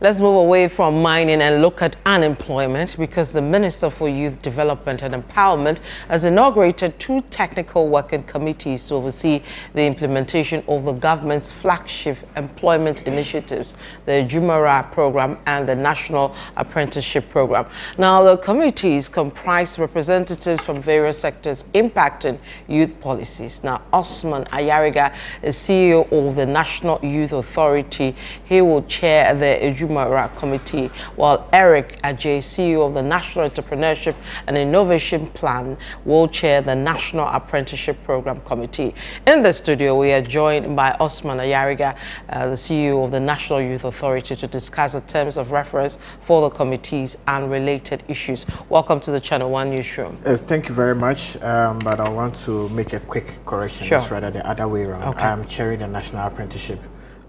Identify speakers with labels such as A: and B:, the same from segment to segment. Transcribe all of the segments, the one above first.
A: Let's move away from mining and look at unemployment, because the Minister for Youth Development and Empowerment has inaugurated 2 technical working committees to oversee the implementation of the government's flagship employment initiatives, the Jumara program and the National Apprenticeship program. Now, the committees comprise representatives from various sectors impacting youth policies. Now, Osman Ayariga is CEO of the National Youth Authority. He will chair the Jumara Committee, while Eric Ajay, CEO of the National Entrepreneurship and Innovation Plan, will chair the National Apprenticeship Program Committee. In the studio, we are joined by Osman Ayariga, the CEO of the National Youth Authority, to discuss the terms of reference for the committees and related issues. Welcome to the Channel One newsroom.
B: Yes, thank you very much. But I want to make a quick correction.
A: Sure.
B: It's rather the other way around.
A: Okay.
B: I'm chairing the National Apprenticeship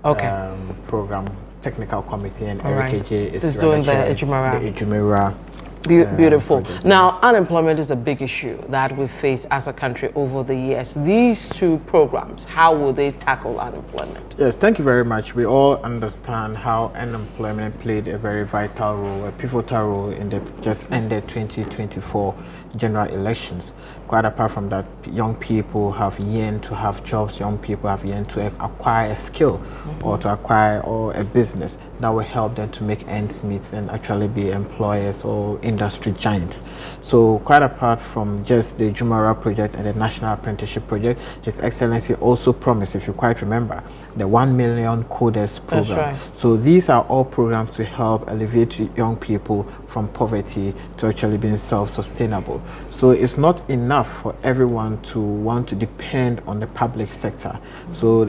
B: Program Technical Committee, and Eric AJ is
A: doing the Ejumera.
B: Beautiful.
A: Project. Now, unemployment is a big issue that we face as a country over the years. These 2 programs, how will they tackle unemployment?
B: Yes, thank you very much. We all understand how unemployment played a very vital role, a pivotal role in the just ended 2024 general elections. Quite apart from that, young people have yearned to have jobs, young people have yearned to acquire a skill or to acquire a business that will help them to make ends meet and actually be employers or industry giants. So quite apart from just the Jumara project and the National Apprenticeship project, His Excellency also promised, if you quite remember, the 1 million coders program.
A: That's right.
B: So these are all programs to help elevate young people from poverty to actually being self-sustainable. So it's not enough for everyone to want to depend on the public sector. So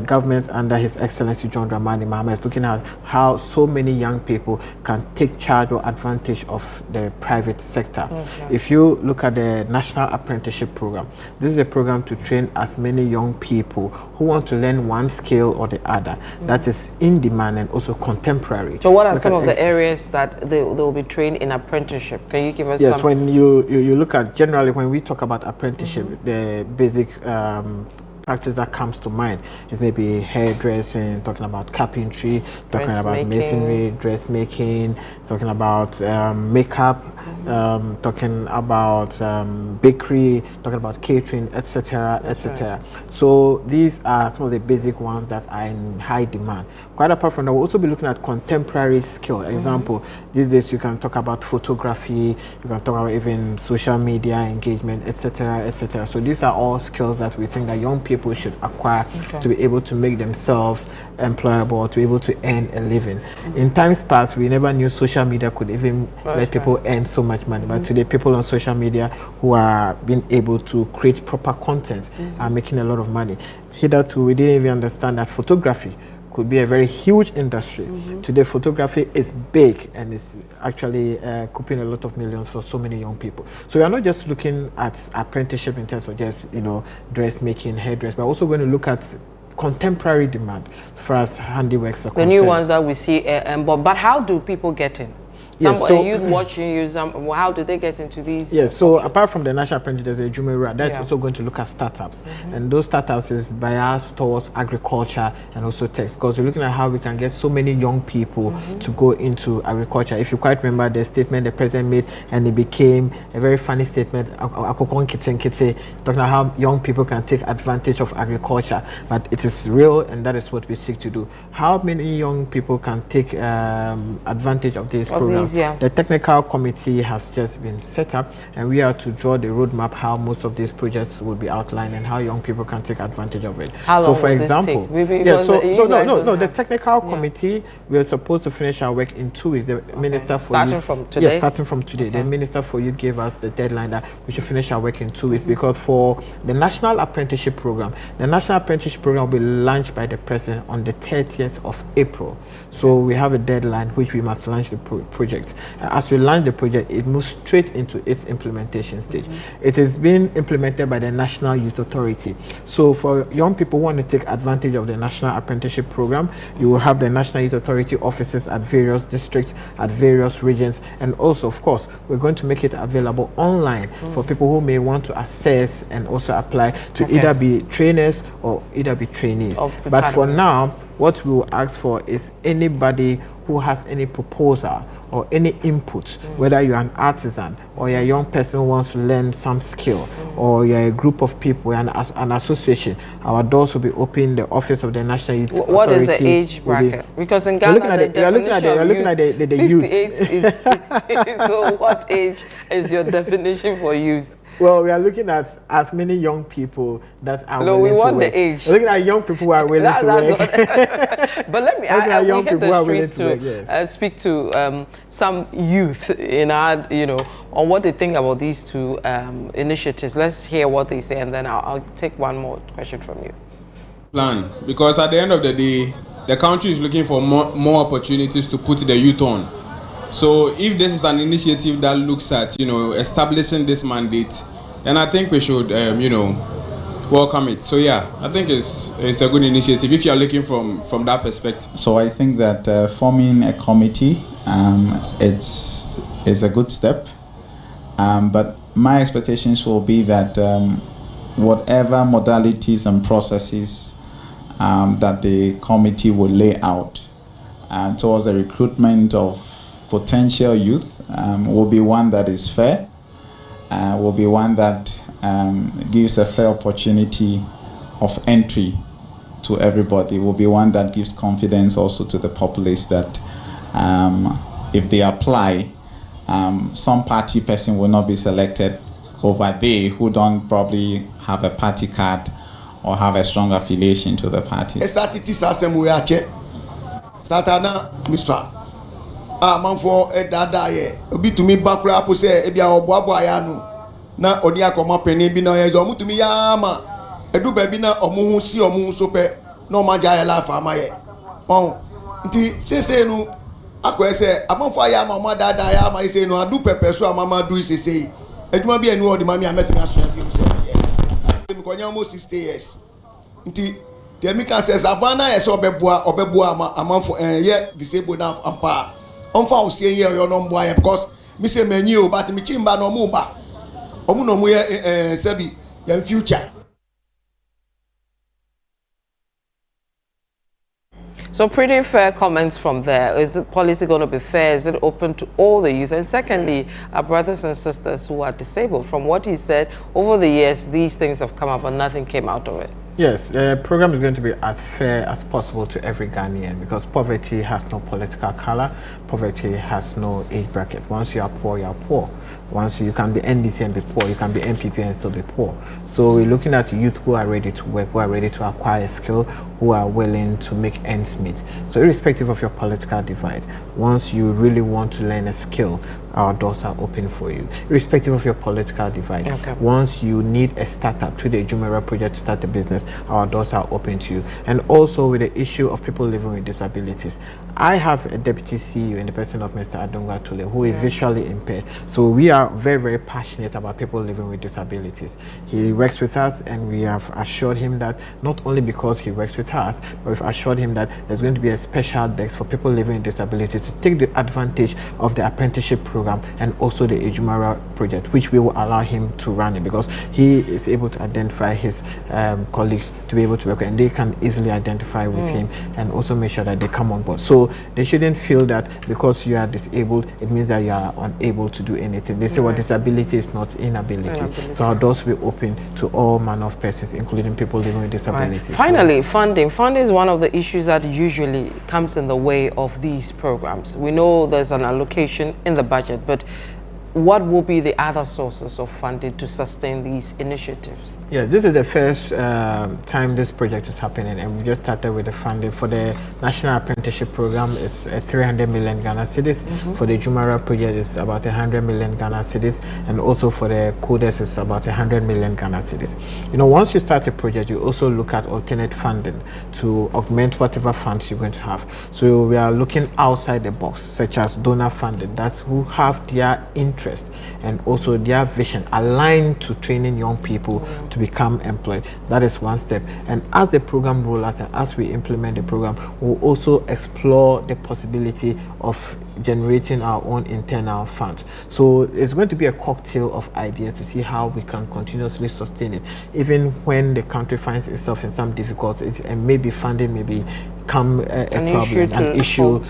B: government under His Excellency John Dramani Mahama is looking at how so many young people can take charge or advantage of the private sector.
A: Okay.
B: If you look at the National Apprenticeship Program, this is a program to train as many young people who want to learn one skill or the other that is in demand and also contemporary.
A: So what are some of the areas that they will be trained in apprenticeship? Can you give us some?
B: Yes, when you look at, generally when we talk about apprenticeship, the basic practice that comes to mind is maybe hairdressing, talking about carpentry, talking about masonry, dressmaking, talking about makeup, talking about bakery, talking about catering, etc., etc. So these are some of the basic ones that are in high demand. Quite apart from that, we'll also be looking at contemporary skill. Example, these days you can talk about photography, you can talk about even social media engagement, etc., etc. So these are all skills that we think that young people should acquire to be able to make themselves employable, to be able to earn a living. In times past, we never knew social media could even let people earn so much money. But today, people on social media who are being able to create proper content are making a lot of money. Hitherto, we didn't even understand that photography could be a very huge industry. Today, photography is big and it's actually couping a lot of millions for so many young people. So we are not just looking at apprenticeship in terms of just, dressmaking, hairdress, but also going to look at contemporary demand as far as handiworks are concerned.
A: The new ones that we see, but how do people get in? Youth watching you, how do they get into these?
B: Yes, so apart from the National Apprenticeship, there's a Jumera that's also going to look at startups. And those startups is biased towards agriculture and also tech, because we're looking at how we can get so many young people to go into agriculture. If you quite remember the statement the president made, and it became a very funny statement, talking about how young people can take advantage of agriculture, but it is real and that is what we seek to do. How many young people can take advantage of this program? The technical committee has just been set up, and we are to draw the roadmap how most of these projects will be outlined and how young people can take advantage of it.
A: How long
B: for
A: will
B: example,
A: this take?
B: the technical committee, we are supposed to finish our work in 2 weeks. The minister for
A: starting from today.
B: Yes, starting from today. The minister for youth gave us the deadline that we should finish our work in 2 weeks, because for the National Apprenticeship Program, the National Apprenticeship Program will be launched by the president on the 30th of April. So we have a deadline which we must launch the project. As we launch the project, it moves straight into its implementation stage. It is being implemented by the National Youth Authority. So for young people who want to take advantage of the National Apprenticeship Program, you will have the National Youth Authority offices at various districts, at various regions, and also, of course, we're going to make it available online for people who may want to access and also apply to either be trainers or either be trainees. But for now, what we will ask for is anybody who has any proposal or any input, whether you're an artisan or you're a young person who wants to learn some skill, or you're a group of people and as an association, our doors will be open. The office of the National Youth Authority.
A: What is the age bracket? Because in Ghana, you're looking at the youth. 58 is so what age is your definition for youth?
B: Well, we are looking at as many young people that are
A: no,
B: willing
A: we want
B: to work.
A: the age.
B: We're looking at young people who are willing to work.
A: But let me, I
B: young
A: hit
B: people
A: the
B: who are willing
A: streets
B: to work, yes.
A: Speak to some youth in our, on what they think about these two initiatives. Let's hear what they say, and then I'll take one more question from you.
C: Plan, because at the end of the day, the country is looking for more opportunities to put the youth on. So if this is an initiative that looks at, establishing this mandate, then I think we should, welcome it. So yeah, I think it's a good initiative if you are looking from that perspective.
D: So I think that forming a committee, it's a good step. But my expectations will be that whatever modalities and processes that the committee will lay out towards the recruitment of potential youth will be one that is fair, will be one that gives a fair opportunity of entry to everybody, will be one that gives confidence also to the populace that if they apply, some party person will not be selected over there who don't probably have a party card or have a strong affiliation to the party.
E: Satana Misra. Man for a dadaye, a bit to me bakra pose, ebia or boaboyano. Na onia koma penny bina yamu to me yama. A do babina or moon see or moon sope, no majaya la famaye. Oh, nti say no. Akwe say, among fire, mamma dada, I say no, I do pepper, so mamma do is say. It might be a new old mammy I met in a swamp. Almost 60 years. Nti the Mika says, Abana is Obebua, a month for yet disabled enough and pa. Unfound seeing your non-boy because Mr. Menu, but Michimba no Mumba. Omuno Muya Sebi, your future.
A: So pretty fair comments from there. Is the policy going to be fair? Is it open to all the youth? And secondly, our brothers and sisters who are disabled. From what he said, over the years, these things have come up and nothing came out of it.
B: Yes, the program is going to be as fair as possible to every Ghanaian because poverty has no political color, poverty has no age bracket. Once you are poor, you are poor. Once you can be NDC and be poor, you can be MPP and still be poor. So we're looking at youth who are ready to work, who are ready to acquire skill, who are willing to make ends meet. So irrespective of your political divide, once you really want to learn a skill, our doors are open for you. Irrespective of your political divide, once you need a startup through the Jumera project to start a business, our doors are open to you. And also with the issue of people living with disabilities, I have a deputy CEO in the person of Mr. Adongwa Tule, who is visually impaired. So we are very, very passionate about people living with disabilities. He works with us and we have assured him that not only because he works with us, but we've assured him that there's going to be a special desk for people living with disabilities to take the advantage of the apprenticeship program and also the Ejumara project, which we will allow him to run it because he is able to identify his colleagues to be able to work and they can easily identify with him and also make sure that they come on board. So they shouldn't feel that because you are disabled, it means that you are unable to do anything. They say, well, disability is not inability. So our doors will be open to all manner of persons, including people living with disabilities.
A: Right. Finally, funding. Funding is one of the issues that usually comes in the way of these programs. We know there's an allocation in the budget, but what will be the other sources of funding to sustain these initiatives?
B: Yeah, this is the first time this project is happening, and we just started with the funding for the National Apprenticeship Program. It's 300 million Ghana cedis. For the Jumara project, it's about 100 million Ghana cedis, and also for the coders, it's about 100 million Ghana cedis. You know, once you start a project, you also look at alternate funding to augment whatever funds you're going to have. So we are looking outside the box, such as donor funding. That's who have their interest and also their vision aligned to training young people to become employed. That is one step. And as the program rolls out and as we implement the program, we'll also explore the possibility of generating our own internal funds. So it's going to be a cocktail of ideas to see how we can continuously sustain it, even when the country finds itself in some difficulties and maybe funding may be become a problem, an issue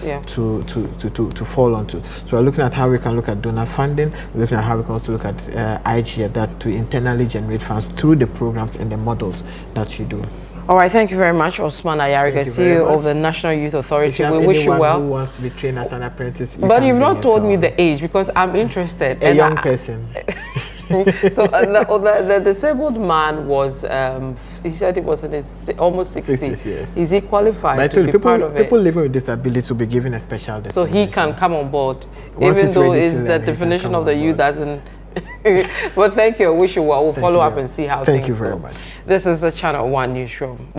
B: to fall onto. So we're looking at how we can look at donor funding. We're looking at how we can also look at IGF, that's to internally generate funds through the programs and the models that you do.
A: All right, thank you very much, Osman Ayariga, CEO of the National Youth Authority. We wish you well.
B: Who wants to be trained as an apprentice?
A: But you've not told me the age, because I'm interested.
B: A young person.
A: So the disabled man was, he said he was in his almost 60.
B: 60 years.
A: Is he qualified to be part of it?
B: People living with disabilities will be given a special
A: So he can come on board,
B: once
A: even though it's the
B: learn,
A: definition of the youth doesn't. Well, thank you. I wish you well. We'll follow up and see how things go.
B: Thank you very much.
A: This is the Channel One newsroom.